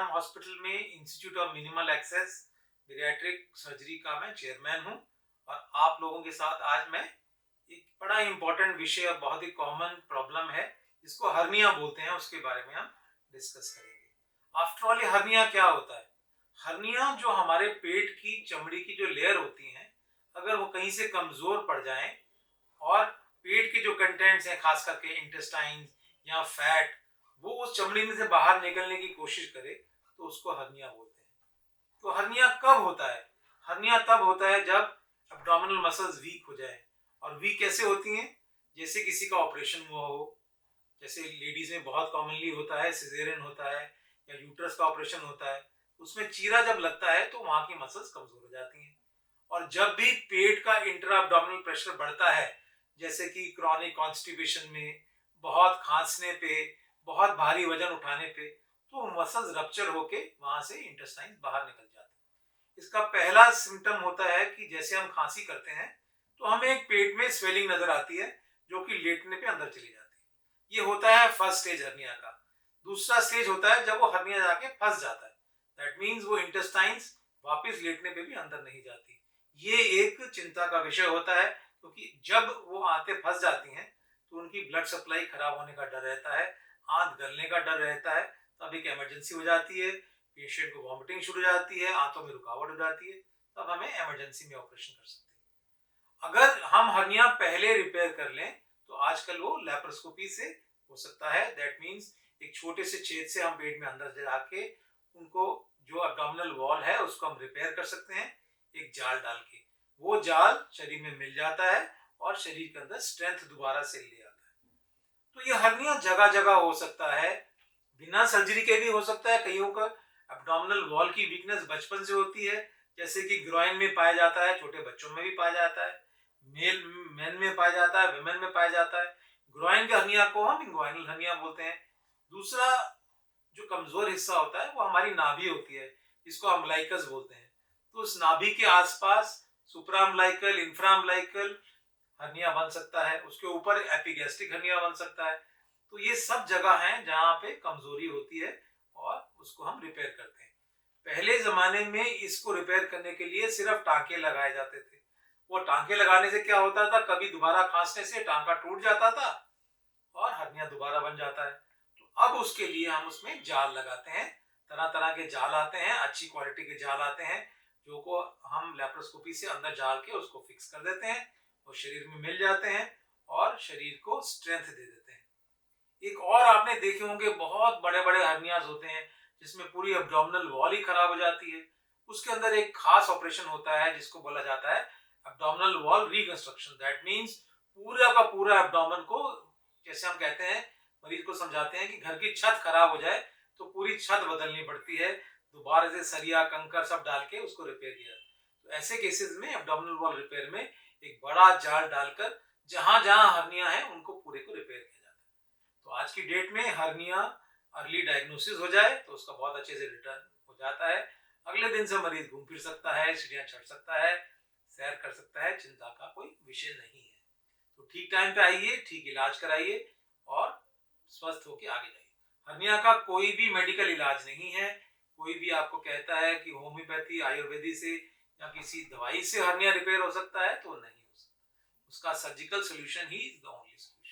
आश्रम हॉस्पिटल में institute of minimal access paediatric surgery का मैं चेयरमैन हूं और आप लोगों के साथ आज मैं एक बड़ा इंपॉर्टेंट विषय और बहुत ही कॉमन प्रॉब्लम है जिसको हर्निया बोलते हैं, उसके बारे में हम डिस्कस करेंगे। आफ्टर ऑल, ये हर्निया क्या होता है? हर्निया जो हमारे पेट की चमड़ी की जो लेयर होती है, अगर वो कहीं से कमजोर पड़ जाए और पेट के जो कंटेंट्स हैं, खास करके इंटेस्टाइन या फैट, वो उस चमड़ी में से बाहर निकलने की कोशिश करे तो उसको हर्निया बोलते हैं। तो हर्निया कब होता है? हर्निया तब होता है जब एब्डोमिनल मसल्स वीक हो जाए। और वीक कैसे होती हैं? जैसे किसी का ऑपरेशन हुआ हो, जैसे लेडीज में बहुत कॉमनली होता है, सिजेरियन होता है या यूट्रस का ऑपरेशन होता है, उसमें चीरा जब लगता है तो वहां की मसल्स कमजोर हो जाती हैं। और जब भी पेट का इंट्रा एब्डोमिनल प्रेशर बढ़ता है, जैसे कि क्रॉनिक कॉन्स्टिपेशन में, बहुत खांसने पे, बहुत भारी वजन उठाने पे, तो मसल्स रप्चर होके वहां से इंटेस्टाइन बाहर निकल जाते हैं। इसका पहला सिम्टम होता है कि जैसे हम खांसी करते हैं तो हमें एक पेट में स्वेलिंग नजर आती है जो कि लेटने पे अंदर चली जाती है। ये होता है फर्स्ट स्टेज हर्निया का। दूसरा स्टेज होता है जब वो हर्निया जाके फंस जाता है। दैट मीन्स वो इंटेस्टाइन्स वापस लेटने पे भी अंदर नहीं जाती। ये एक चिंता का विषय होता है क्योंकि जब वो आते फंस जाती हैं तो उनकी ब्लड सप्लाई खराब होने का डर रहता है, आंत गलने का डर रहता है। तब एक इमरजेंसी हो जाती है, पेशेंट को वॉमिटिंग शुरू हो जाती है, आंतों में रुकावट हो जाती है, तब हमें इमरजेंसी में ऑपरेशन कर सकते हैं। अगर हम हर्निया पहले रिपेयर कर लें तो आजकल वो लैप्रोस्कोपी से हो सकता है। दैट मीन्स एक छोटे से छेद से हम पेट में अंदर जाके उनको जो एब्डोमिनल वॉल है उसको हम रिपेयर कर सकते हैं एक जाल डाल के। वो जाल शरीर में मिल जाता है और शरीर के अंदर स्ट्रेंथ दोबारा से ले आता है। तो ये हर्निया जगह जगह हो सकता है, बिना सर्जरी के भी हो सकता है। कईयों का एब्डोमिनल वॉल की वीकनेस बचपन से होती है, जैसे कि ग्रॉइन में पाया जाता है, छोटे बच्चों में भी पाया जाता है, मेन में पाया जाता है, वुमेन में पाया जाता है। ग्रॉइन के हर्निया को हम इंग्वाइनल हर्निया बोलते हैं। दूसरा जो कमजोर हिस्सा होता है वो हमारी नाभि होती है, जिसको अम्बलाइकस बोलते हैं। तो उस नाभि के आसपास सुप्रा अम्बलाइकल, इंफ्रा अम्बलाइकल हर्निया बन सकता है, उसके ऊपर एपिगैस्ट्रिक हर्निया बन सकता है। तो ये सब जगह हैं जहां पे कमजोरी होती है और उसको हम रिपेयर करते हैं। पहले जमाने में इसको रिपेयर करने के लिए सिर्फ टांके लगाए जाते थे। वो टांके लगाने से क्या होता था, कभी दोबारा खांसने से टांका टूट जाता था और हर्निया दोबारा बन जाता है। तो अब उसके लिए हम उसमें जाल लगाते हैं। तरह तरह के जाल आते हैं, अच्छी क्वालिटी के जाल आते हैं, जो को हम लैप्रोस्कोपी से अंदर डाल के उसको फिक्स कर देते हैं, वो शरीर में मिल जाते हैं और शरीर को स्ट्रेंथ दे देते हैं। एक और आपने देखे होंगे, बहुत बड़े बड़े हर्नियाज होते हैं जिसमें पूरी एब्डोमिनल वॉल ही खराब हो जाती है। उसके अंदर एक खास ऑपरेशन होता है जिसको बोला जाता है abdominal wall reconstruction. That means पूरा का पूरा एब्डोमेन को, जैसे हम कहते हैं, मरीज को समझाते हैं कि घर की छत खराब हो जाए तो पूरी छत बदलनी पड़ती है, दोबारा से सरिया कंकर सब डाल के उसको रिपेयर किया। तो ऐसे केसेस में एब्डोमिनल वॉल रिपेयर में एक बड़ा जाल डालकर जहां जहां हर्निया है उनको पूरे को रिपेयर किया जाता है। तो आज की डेट में हर्निया अर्ली डायग्नोसिस हो जाए तो उसका बहुत अच्छे से रिटर्न हो जाता है। अगले दिन से मरीज घूम फिर सकता है, सीढ़ियां चढ़ सकता है, सैर कर सकता है, चिंता का कोई विषय नहीं है। तो ठीक टाइम पे आइए, ठीक इलाज कराइए और स्वस्थ होकर आगे जाइए। हर्निया का कोई भी मेडिकल इलाज नहीं है। कोई भी आपको कहता है कि होम्योपैथी, आयुर्वेदी से या किसी दवाई से हर्निया रिपेयर हो सकता है, तो नहीं हो सकता। उसका surgical solution he is the only solution.